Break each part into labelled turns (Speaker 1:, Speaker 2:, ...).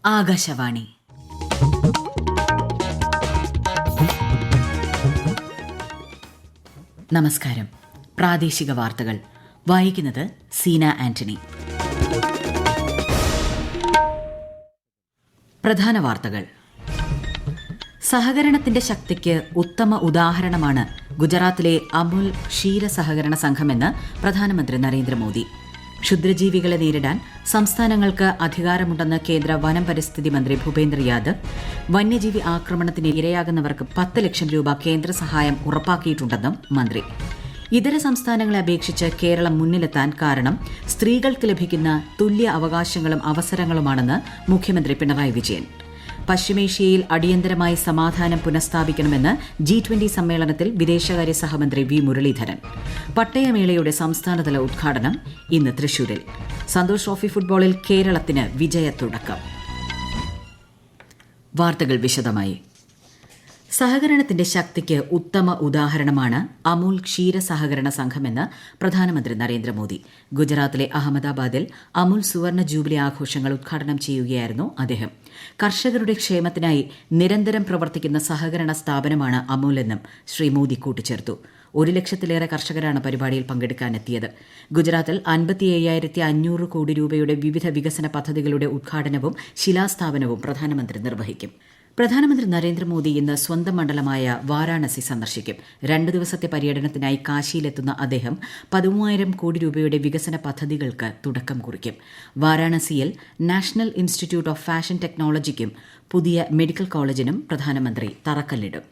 Speaker 1: ആകാശവാണി. നമസ്കാരം. പ്രാദേശിക വാർത്തകൾ വായിക്കുന്നത് സീന ആന്റണി. പ്രധാന വാർത്തകൾ. സഹകരണത്തിന്റെ ശക്തിക്ക് ഉത്തമ ഉദാഹരണമാണ് ഗുജറാത്തിലെ അമുൽ ക്ഷീര സഹകരണ സംഘമെന്ന് പ്രധാനമന്ത്രി നരേന്ദ്രമോദി. ക്ഷുദ്രജീവികളെ നേരിടാൻ സംസ്ഥാനങ്ങൾക്ക് അധികാരമുണ്ടെന്ന് കേന്ദ്ര വനം പരിസ്ഥിതി മന്ത്രി ഭൂപേന്ദ്ര യാദവ്. വന്യജീവി ആക്രമണത്തിന് ഇരയാകുന്നവർക്ക് 10 ലക്ഷം രൂപ കേന്ദ്ര സഹായം ഉറപ്പാക്കിയിട്ടുണ്ടെന്നും മന്ത്രി. ഇതര സംസ്ഥാനങ്ങളെ അപേക്ഷിച്ച് കേരളം മുന്നിലെത്താൻ കാരണം സ്ത്രീകൾക്ക് ലഭിക്കുന്ന തുല്യ അവകാശങ്ങളും അവസരങ്ങളുമാണെന്ന് മുഖ്യമന്ത്രി പിണറായി വിജയൻ. പശ്ചിമേഷ്യയിൽ അടിയന്തരമായി സമാധാനം പുനഃസ്ഥാപിക്കണമെന്ന് G20 സമ്മേളനത്തിൽ വിദേശകാര്യ സഹമന്ത്രി വി മുരളീധരൻ. പട്ടയമേളയുടെ സംസ്ഥാനതല ഉദ്ഘാടനം ഇന്ന് തൃശൂരിൽ. സന്തോഷ് ട്രോഫി ഫുട്ബോളിൽ കേരളത്തിന് വിജയത്തുടക്കം. വാർത്തകൾ വിശദമായി. സഹകരണത്തിന്റെ ശക്തിക്ക് ഉത്തമ ഉദാഹരണമാണ് അമുൽ ക്ഷീര സഹകരണ സംഘമെന്ന് പ്രധാനമന്ത്രി നരേന്ദ്രമോദി. ഗുജറാത്തിലെ അഹമ്മദാബാദിൽ അമുൽ സുവർണ ജൂബിലി ആഘോഷങ്ങൾ ഉദ്ഘാടനം ചെയ്യുകയായിരുന്നു അദ്ദേഹം. കർഷകരുടെ ക്ഷേമത്തിനായി നിരന്തരം പ്രവർത്തിക്കുന്ന സഹകരണ സ്ഥാപനമാണ് അമുൽ എന്നും ശ്രീ മോദി കൂട്ടിച്ചേർത്തു. 1 ലക്ഷത്തിലേറെ കർഷകരാണ് പരിപാടിയിൽ പങ്കെടുക്കാനെത്തിയത്. ഗുജറാത്തിൽ 57,500 കോടി രൂപയുടെ വിവിധ വികസന പദ്ധതികളുടെ ഉദ്ഘാടനവും ശിലാസ്ഥാപനവും പ്രധാനമന്ത്രി നിർവഹിക്കും. പ്രധാനമന്ത്രി നരേന്ദ്രമോദി ഇന്ന് സ്വന്തം മണ്ഡലമായ വാരാണസി സന്ദർശിക്കും. 2 ദിവസത്തെ പര്യടനത്തിനായി കാശിയിലെത്തുന്ന അദ്ദേഹം 13,000 കോടി രൂപയുടെ വികസന പദ്ധതികൾക്ക് തുടക്കം കുറിക്കും. വാരാണസിയിൽ നാഷണൽ ഇൻസ്റ്റിറ്റ്യൂട്ട് ഓഫ് ഫാഷൻ ടെക്നോളജിക്കും പുതിയ മെഡിക്കൽ കോളേജിനും പ്രധാനമന്ത്രി തറക്കല്ലിടും.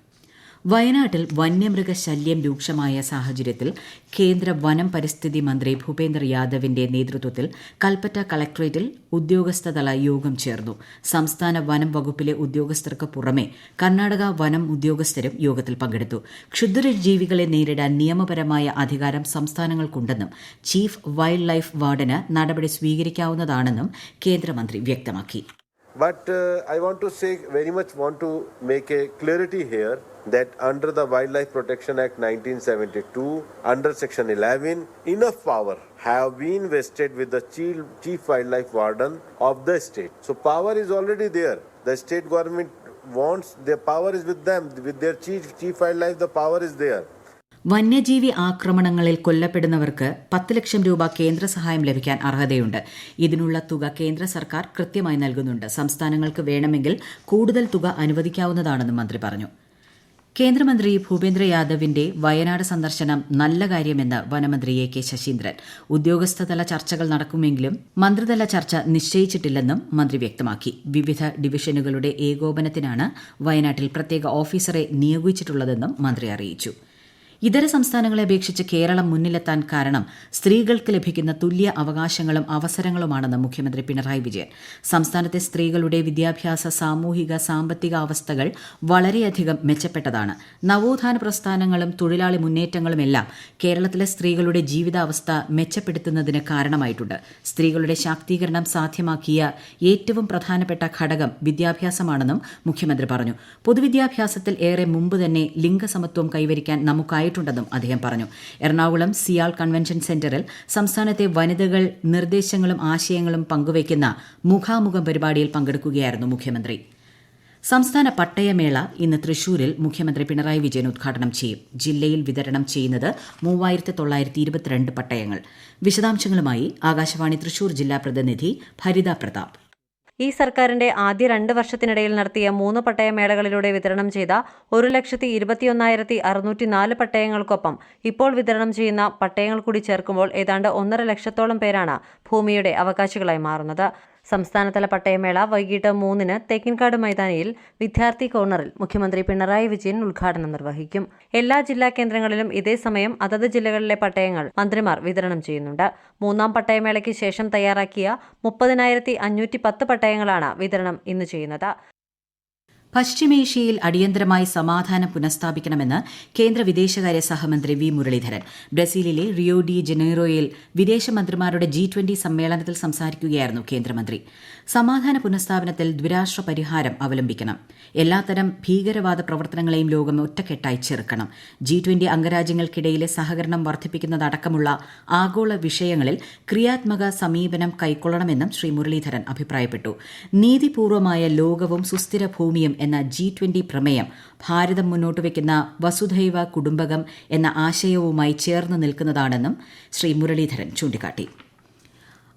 Speaker 1: വയനാട്ടിൽ വന്യമൃഗശല്യം രൂക്ഷമായ സാഹചര്യത്തിൽ കേന്ദ്ര വനം പരിസ്ഥിതി മന്ത്രി ഭൂപേന്ദ്ര യാദവിന്റെ നേതൃത്വത്തിൽ കൽപ്പറ്റ കളക്ടറേറ്റിൽ ഉദ്യോഗസ്ഥതല യോഗം ചേർന്നു. സംസ്ഥാന വനം വകുപ്പിലെ ഉദ്യോഗസ്ഥർക്ക് പുറമെ കർണാടക വനം ഉദ്യോഗസ്ഥരും യോഗത്തിൽ പങ്കെടുത്തു. ക്ഷുദ്രജീവികളെ നേരിടാൻ നിയമപരമായ അധികാരം സംസ്ഥാനങ്ങൾക്കുണ്ടെന്നും ചീഫ് വൈൽഡ് ലൈഫ് വാർഡന് നടപടി സ്വീകരിക്കാവുന്നതാണെന്നും കേന്ദ്രമന്ത്രി വ്യക്തമാക്കി.
Speaker 2: But I want to make a clarity here that under the Wildlife Protection Act 1972, under Section 11, enough power have been vested with the Chief Wildlife Warden of the state. So power is already there. The state government wants, their power is with them. With their Chief Wildlife, the power is there.
Speaker 1: വന്യജീവി ആക്രമണങ്ങളിൽ കൊല്ലപ്പെടുന്നവർക്ക് 10 ലക്ഷം രൂപ കേന്ദ്ര സഹായം ലഭിക്കാൻ അർഹതയുണ്ട്. ഇതിനുള്ള തുക കേന്ദ്ര സർക്കാർ കൃത്യമായി നൽകുന്നുണ്ട്. സംസ്ഥാനങ്ങൾക്ക് വേണമെങ്കിൽ കൂടുതൽ തുക അനുവദിക്കാവുന്നതാണെന്നും മന്ത്രി പറഞ്ഞു. കേന്ദ്രമന്ത്രി ഭൂപേന്ദ്ര യാദവിന്റെ വയനാട് സന്ദർശനം നല്ല കാര്യമെന്ന് വനമന്ത്രി A.K. ശശീന്ദ്രൻ. ഉദ്യോഗസ്ഥതല ചർച്ചകൾ നടക്കുമെങ്കിലും മന്ത്രിതല ചർച്ച നിശ്ചയിച്ചിട്ടില്ലെന്നും മന്ത്രി വ്യക്തമാക്കി. വിവിധ ഡിവിഷനുകളുടെ ഏകോപനത്തിനാണ് വയനാട്ടിൽ പ്രത്യേക ഓഫീസറെ നിയോഗിച്ചിട്ടുള്ളതെന്നും മന്ത്രി അറിയിച്ചു. ഇതര സംസ്ഥാനങ്ങളെ അപേക്ഷിച്ച് കേരളം മുന്നിലെത്താൻ കാരണം സ്ത്രീകൾക്ക് ലഭിക്കുന്ന തുല്യ അവകാശങ്ങളും അവസരങ്ങളുമാണെന്ന് മുഖ്യമന്ത്രി പിണറായി വിജയൻ. സംസ്ഥാനത്തെ സ്ത്രീകളുടെ വിദ്യാഭ്യാസ, സാമൂഹിക, സാമ്പത്തിക അവസ്ഥകൾ വളരെയധികം മെച്ചപ്പെട്ടതാണ്. നവോത്ഥാന പ്രസ്ഥാനങ്ങളും തൊഴിലാളി മുന്നേറ്റങ്ങളുമെല്ലാം കേരളത്തിലെ സ്ത്രീകളുടെ ജീവിതാവസ്ഥ മെച്ചപ്പെടുത്തുന്നതിന് കാരണമായിട്ടുണ്ട്. സ്ത്രീകളുടെ ശാക്തീകരണം സാധ്യമാക്കിയ ഏറ്റവും പ്രധാനപ്പെട്ട ഘടകം വിദ്യാഭ്യാസമാണെന്നും മുഖ്യമന്ത്രി പറഞ്ഞു. പൊതുവിദ്യാഭ്യാസത്തിൽ ഏറെ മുമ്പ് തന്നെ ലിംഗസമത്വം കൈവരിക്കാൻ നമുക്കായിട്ടുണ്ടെന്നും അദ്ദേഹം പറഞ്ഞു. എറണാകുളം സിയാൽ കൺവെൻഷൻ സെന്ററിൽ സംസ്ഥാനത്തെ വനിതകൾ നിർദ്ദേശങ്ങളും ആശയങ്ങളും പങ്കുവയ്ക്കുന്ന മുഖാമുഖം പരിപാടിയിൽ പങ്കെടുക്കുകയായിരുന്നു മുഖ്യമന്ത്രി. സംസ്ഥാന പട്ടയമേള ഇന്ന് തൃശൂരിൽ മുഖ്യമന്ത്രി പിണറായി വിജയൻ ഉദ്ഘാടനം ചെയ്യും. ജില്ലയിൽ വിതരണം ചെയ്യുന്നത് 3922 പട്ടയങ്ങൾ. വിശദാംശങ്ങളുമായി ആകാശവാണി തൃശൂർ ജില്ലാ പ്രതിനിധി ഭരിത പ്രതാപ്.
Speaker 3: ഈ സർക്കാരിന്റെ ആദ്യ 2 വർഷത്തിനിടയിൽ നടത്തിയ 3 പട്ടയമേളകളിലൂടെ വിതരണം ചെയ്ത 1,21,604 പട്ടയങ്ങൾക്കൊപ്പം ഇപ്പോൾ വിതരണം ചെയ്യുന്ന പട്ടയങ്ങൾ കൂടി ചേർക്കുമ്പോൾ ഏതാണ്ട് 1.5 ലക്ഷത്തോളം പേരാണ് ഭൂമിയുടെ അവകാശികളായി മാറുന്നത്. സംസ്ഥാനതല പട്ടയമേള വൈകിട്ട് 3-ന് തേക്കിൻകാട് മൈതാനിയിൽ വിദ്യാർത്ഥി കോർണറിൽ മുഖ്യമന്ത്രി പിണറായി വിജയൻ ഉദ്ഘാടനം നിർവഹിക്കും. എല്ലാ ജില്ലാ കേന്ദ്രങ്ങളിലും ഇതേ സമയം അതത് ജില്ലകളിലെ പട്ടയങ്ങൾ മന്ത്രിമാർ വിതരണം ചെയ്യുന്നുണ്ട്. 3ാം പട്ടയമേളയ്ക്ക് ശേഷം തയ്യാറാക്കിയ 30,510 പട്ടയങ്ങളാണ് വിതരണം ഇന്ന് ചെയ്യുന്നത്.
Speaker 1: പശ്ചിമേഷ്യയിൽ അടിയന്തരമായി സമാധാനം പുനഃസ്ഥാപിക്കണമെന്ന് കേന്ദ്ര വിദേശകാര്യ സഹമന്ത്രി വി മുരളീധരൻ. ബ്രസീലിലെ റിയോ ഡി ജനീറോയിൽ വിദേശമന്ത്രിമാരുടെ G20 സമ്മേളനത്തിൽ സംസാരിക്കുകയായിരുന്നു കേന്ദ്രമന്ത്രി. സമാധാന പുനഃസ്ഥാപനത്തിൽ ദ്വിരാഷ്ട്ര പരിഹാരം അവലംബിക്കണം. എല്ലാത്തരം ഭീകരവാദ പ്രവർത്തനങ്ങളെയും ലോകം ഒറ്റക്കെട്ടായി ചെറുക്കണം. G20 അംഗരാജ്യങ്ങൾക്കിടയിലെ സഹകരണം വർദ്ധിപ്പിക്കുന്നതടക്കമുള്ള ആഗോള വിഷയങ്ങളിൽ ക്രിയാത്മക സമീപനം കൈക്കൊള്ളണമെന്നും ശ്രീ മുരളീധരൻ അഭിപ്രായപ്പെട്ടു. നീതിപൂർവമായ ലോകവും സുസ്ഥിര ഭൂമിയും എന്ന G20 പ്രമേയം ഭാരതം മുന്നോട്ടുവയ്ക്കുന്ന വസുധൈവ കുടുംബകം എന്ന ആശയവുമായി ചേർന്ന് നിൽക്കുന്നതാണെന്നും ശ്രീ മുരളീധരൻ ചൂണ്ടിക്കാട്ടി.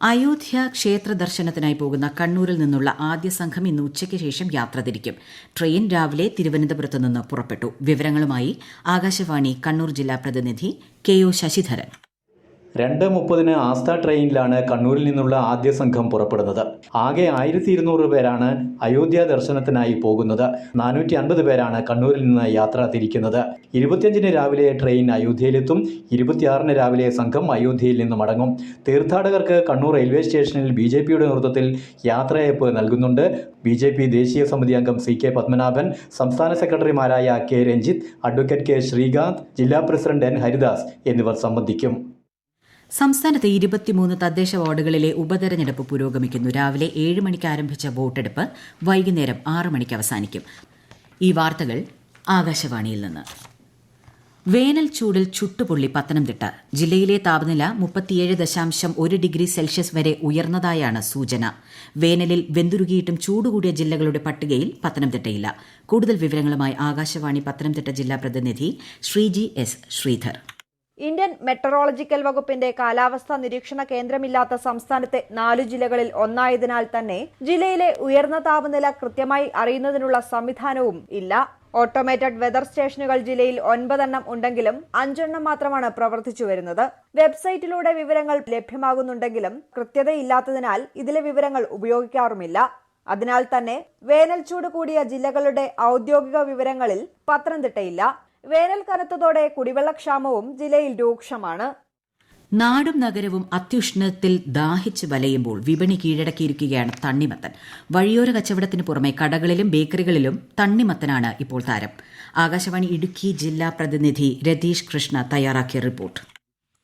Speaker 1: അയോധ്യ ക്ഷേത്ര ദർശനത്തിനായി പോകുന്ന കണ്ണൂരിൽ നിന്നുള്ള ആദ്യ സംഘം ഇന്ന് ഉച്ചയ്ക്ക് ശേഷം യാത്ര തിരിക്കും. ട്രെയിൻ രാവിലെ തിരുവനന്തപുരത്ത് നിന്ന് പുറപ്പെട്ടു. വിവരങ്ങളുമായി ആകാശവാണി കണ്ണൂർ ജില്ലാ പ്രതിനിധി KO ശശിധരൻ.
Speaker 4: 2:30 ആസ്ഥ ട്രെയിനിലാണ് കണ്ണൂരിൽ നിന്നുള്ള ആദ്യ സംഘം പുറപ്പെടുന്നത്. ആകെ 1200 പേരാണ് അയോധ്യ ദർശനത്തിനായി പോകുന്നത്. 450 പേരാണ് കണ്ണൂരിൽ നിന്ന് യാത്ര തിരിക്കുന്നത്. 25 രാവിലെ ട്രെയിൻ അയോധ്യയിലെത്തും. 26 രാവിലെ സംഘം അയോധ്യയിൽ നിന്ന് മടങ്ങും. തീർത്ഥാടകർക്ക് കണ്ണൂർ റെയിൽവേ സ്റ്റേഷനിൽ BJPയുടെ നേതൃത്വത്തിൽ യാത്രയയപ്പ് നൽകുന്നുണ്ട്. BJP ദേശീയ സമിതി അംഗം CK പത്മനാഭൻ, സംസ്ഥാന സെക്രട്ടറിമാരായ K Ranjith, advocate K Srikanth, ജില്ലാ പ്രസിഡന്റ് N ഹരിദാസ് എന്നിവർ സംബന്ധിക്കും.
Speaker 1: സംസ്ഥാനത്ത് 23 തദ്ദേശ വാർഡുകളിലെ ഉപതെരഞ്ഞെടുപ്പ് പുരോഗമിക്കുന്നു. രാവിലെ 7 മണിക്ക് ആരംഭിച്ച വോട്ടെടുപ്പ് വൈകുന്നേരം 6 മണിക്ക് അവസാനിക്കും. ഈ വാർത്തകൾ ആകാശവാണിയിൽ നിന്ന്. വേനൽ ചൂടിൽ ചുട്ടുപൊള്ളി പത്തനംതിട്ട. ജില്ലയിലെ താപനില 37.1 ഡിഗ്രി സെൽഷ്യസ് വരെ ഉയർന്നതായാണ് സൂചന. വേനലിൽ വെന്തുരുകിയിട്ടും ചൂടുകൂടിയ ജില്ലകളുടെ പട്ടികയിൽ പത്തനംതിട്ടയില്ല. കൂടുതൽ വിവരങ്ങളുമായി ആകാശവാണി പത്തനംതിട്ട ജില്ലാ പ്രതിനിധി Sreeji S Sreedhar.
Speaker 5: Indian meteorological വകുപ്പിന്റെ കാലാവസ്ഥാ നിരീക്ഷണ കേന്ദ്രമില്ലാത്ത സംസ്ഥാനത്തെ 4 ജില്ലകളിൽ ഒന്നായതിനാൽ തന്നെ ജില്ലയിലെ ഉയർന്ന താപനില കൃത്യമായി അറിയുന്നതിനുള്ള സംവിധാനവും ഇല്ല. ഓട്ടോമേറ്റഡ് വെതർ സ്റ്റേഷനുകൾ ജില്ലയിൽ 9 ഉണ്ടെങ്കിലും 5 മാത്രമാണ് പ്രവർത്തിച്ചു വരുന്നത്. വെബ്സൈറ്റിലൂടെ വിവരങ്ങൾ ലഭ്യമാകുന്നുണ്ടെങ്കിലും കൃത്യതയില്ലാത്തതിനാൽ ഇതിലെ വിവരങ്ങൾ ഉപയോഗിക്കാറുമില്ല. അതിനാൽ തന്നെ വേനൽ ചൂട് കൂടിയ ജില്ലകളുടെ ഔദ്യോഗിക വിവരങ്ങളിൽ പത്തനംതിട്ടയില്ല. വേനൽ കനത്തതോടെ കുടിവെള്ളക്ഷാമവും ജില്ലയിൽ രൂക്ഷമാണ്.
Speaker 1: നാടും നഗരവും അത്യുഷ്ണത്തിൽ ദാഹിച്ച് വലയുമ്പോൾ വിപണി കീഴടക്കിയിരിക്കുകയാണ് തണ്ണിമത്തൻ. വഴിയോര കച്ചവടത്തിന് പുറമെ കടകളിലും ബേക്കറികളിലും തണ്ണിമത്തനാണ് ഇപ്പോൾ താരം. ആകാശവാണി ഇടുക്കി ജില്ലാ പ്രതിനിധി രതീഷ് കൃഷ്ണ തയ്യാറാക്കിയ റിപ്പോർട്ട്.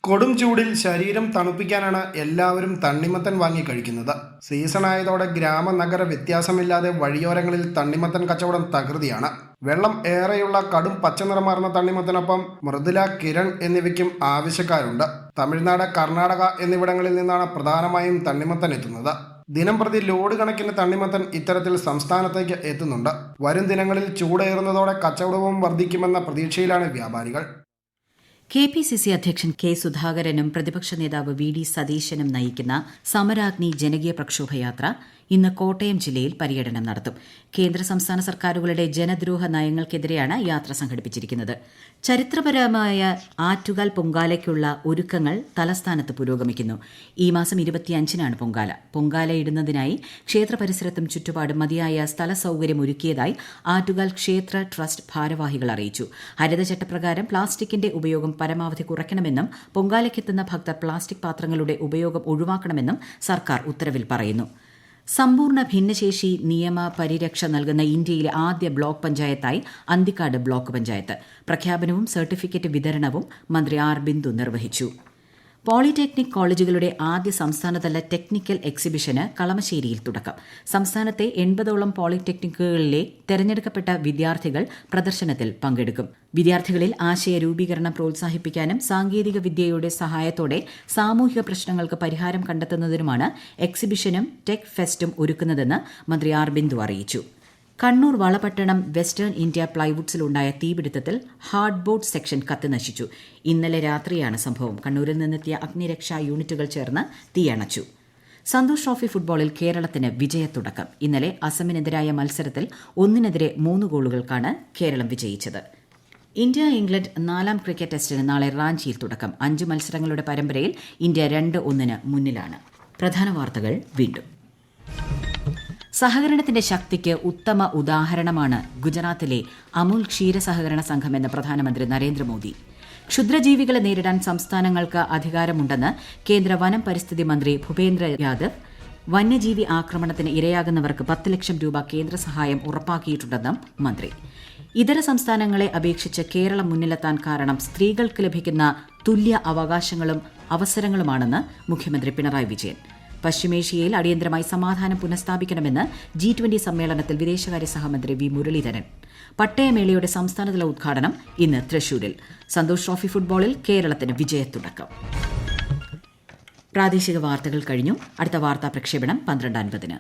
Speaker 6: കൊടും ചൂടിൽ ശരീരം തണുപ്പിക്കാനാണ് എല്ലാവരും തണ്ണിമത്തൻ വാങ്ങി കഴിക്കുന്നത്. സീസൺ ആയതോടെ ഗ്രാമ നഗര വ്യത്യാസമില്ലാതെ വഴിയോരങ്ങളിൽ തണ്ണിമത്തൻ കച്ചവടം തകൃതിയാണ്. വെള്ളം ഏറെയുള്ള കടും പച്ചനിറമാർന്ന തണ്ണിമത്തനൊപ്പം മൃദുല, കിരൺ എന്നിവയ്ക്കും ആവശ്യക്കാരുണ്ട്. തമിഴ്നാട്, കർണാടക എന്നിവിടങ്ങളിൽ നിന്നാണ് പ്രധാനമായും തണ്ണിമത്തൻ എത്തുന്നത്. ദിനം പ്രതി ലോഡ് കണക്കിന് തണ്ണിമത്തൻ ഇത്തരത്തിൽ സംസ്ഥാനത്തേക്ക് എത്തുന്നുണ്ട്. വരും ദിനങ്ങളിൽ ചൂടേറുന്നതോടെ കച്ചവടവും വർദ്ധിക്കുമെന്ന പ്രതീക്ഷയിലാണ് വ്യാപാരികൾ.
Speaker 1: KPCC അധ്യക്ഷൻ K സുധാകരനും പ്രതിപക്ഷ നേതാവ് VD സതീശനും നയിക്കുന്ന സമരാഗ്നി ജനകീയ പ്രക്ഷോഭയാത്ര ഇന്ന് കോട്ടയം ജില്ലയിൽ പര്യടനം നടത്തും. കേന്ദ്ര സംസ്ഥാന സർക്കാരുകളുടെ ജനദ്രോഹ നയങ്ങൾക്കെതിരെയാണ് യാത്ര സംഘടിപ്പിച്ചിരിക്കുന്നത്. ചരിത്രപരമായ ആറ്റുകാൽ പൊങ്കാലയ്ക്കുള്ള ഒരുക്കങ്ങൾ തലസ്ഥാനത്ത് പുരോഗമിക്കുന്നു. ഈ മാസം 25-നാണ് പൊങ്കാല. പൊങ്കാലയിടുന്നതിനായി ക്ഷേത്ര പരിസരത്തും ചുറ്റുപാടും മതിയായ സ്ഥല സൌകര്യം ഒരുക്കിയതായി ആറ്റുകാൽ ക്ഷേത്ര ട്രസ്റ്റ് ഭാരവാഹികൾ അറിയിച്ചു. ഹരിതചട്ടപ്രകാരം പ്ലാസ്റ്റിക്കിന്റെ ഉപയോഗം പരമാവധി കുറയ്ക്കണമെന്നും പൊങ്കാലയ്ക്കെത്തുന്ന ഭക്തർ പ്ലാസ്റ്റിക് പാത്രങ്ങളുടെ ഉപയോഗം ഒഴിവാക്കണമെന്നും സർക്കാർ ഉത്തരവിൽ പറയുന്നു. സമ്പൂർണ്ണ ഭിന്നശേഷി നിയമ പരിരക്ഷ നൽകുന്ന ഇന്ത്യയിലെ ആദ്യ ബ്ലോക്ക് പഞ്ചായത്തായി അന്തിക്കാട് ബ്ലോക്ക് പഞ്ചായത്ത്. പ്രഖ്യാപനവും സർട്ടിഫിക്കറ്റ് വിതരണവും മന്ത്രി R ബിന്ദു നിർവഹിച്ചു. പോളിടെക്നിക് കോളേജുകളുടെ ആദ്യ സംസ്ഥാനതല ടെക്നിക്കൽ എക്സിബിഷന് കളമശ്ശേരിയിൽ തുടക്കം. സംസ്ഥാനത്തെ 80ഓളം പോളിടെക്നിക്കുകളിലെ തെരഞ്ഞെടുക്കപ്പെട്ട വിദ്യാർത്ഥികൾ പ്രദർശനത്തിൽ പങ്കെടുക്കും. വിദ്യാർത്ഥികളിൽ ആശയ രൂപീകരണം പ്രോത്സാഹിപ്പിക്കാനും സാങ്കേതിക വിദ്യയുടെ സഹായത്തോടെ സാമൂഹിക പ്രശ്നങ്ങൾക്ക് പരിഹാരം കണ്ടെത്തുന്നതിനുമാണ് എക്സിബിഷനും ടെക് ഫെസ്റ്റും ഒരുക്കുന്നതെന്ന് മന്ത്രി R ബിന്ദു അറിയിച്ചു. കണ്ണൂർ വളപട്ടണം വെസ്റ്റേൺ ഇന്ത്യ പ്ലൈവുഡ്സിലുണ്ടായ തീപിടുത്തത്തിൽ ഹാർഡ് ബോർഡ് സെക്ഷൻ കത്തിനശിച്ചു. ഇന്നലെ രാത്രിയാണ് സംഭവം. കണ്ണൂരിൽ നിന്നെത്തിയ അഗ്നിരക്ഷാ യൂണിറ്റുകൾ ചേർന്ന് തീയണച്ചു. സന്തോഷ് ട്രോഫി ഫുട്ബോളിൽ കേരളത്തിന് വിജയത്തുടക്കം. ഇന്നലെ അസമിനെതിരായ മത്സരത്തിൽ 1-3 ഗോളുകൾക്കാണ് കേരളം വിജയിച്ചത്. ഇന്ത്യ ഇംഗ്ലണ്ട് 4ാം ക്രിക്കറ്റ് ടെസ്റ്റിന് നാളെ റാഞ്ചിയിൽ തുടക്കം. 5 മത്സരങ്ങളുടെ പരമ്പരയിൽ ഇന്ത്യ 2-1 മുന്നിലാണ്. പ്രധാന വാർത്തകൾ വീണ്ടും. സഹകരണത്തിന്റെ ശക്തിക്ക് ഉത്തമ ഉദാഹരണമാണ് ഗുജറാത്തിലെ അമുൽ ക്ഷീര സഹകരണ സംഘമെന്ന് പ്രധാനമന്ത്രി നരേന്ദ്രമോദി. ക്ഷുദ്രജീവികളെ നേരിടാൻ സംസ്ഥാനങ്ങൾക്ക് അധികാരമുണ്ടെന്ന് കേന്ദ്ര വനം പരിസ്ഥിതി മന്ത്രി ഭൂപേന്ദ്ര യാദവ്. വന്യജീവി ആക്രമണത്തിന് ഇരയാകുന്നവർക്ക് 10 ലക്ഷം രൂപ കേന്ദ്ര സഹായം ഉറപ്പാക്കിയിട്ടുണ്ടെന്നും മന്ത്രി. ഇതര സംസ്ഥാനങ്ങളെ അപേക്ഷിച്ച് കേരളം മുന്നിലെത്താൻ കാരണം സ്ത്രീകൾക്ക് ലഭിക്കുന്ന തുല്യ അവകാശങ്ങളും അവസരങ്ങളുമാണെന്ന് മുഖ്യമന്ത്രി പിണറായി വിജയൻ. പശ്ചിമേഷ്യയിൽ അടിയന്തരമായി സമാധാനം പുനഃസ്ഥാപിക്കണമെന്ന് G20 സമ്മേളനത്തിൽ വിദേശകാര്യ സഹമന്ത്രി വി മുരളീധരൻ. പട്ടയമേളയുടെ സംസ്ഥാനതല ഉദ്ഘാടനം ഇന്ന് തൃശൂരിൽ. സന്തോഷ് ട്രോഫി ഫുട്ബോളിൽ കേരളത്തിന് വിജയത്തുടക്കം. പ്രാദേശിക വാർത്തകൾ കഴിഞ്ഞു. അടുത്ത വാർത്താ പ്രക്ഷേപണം 12:50.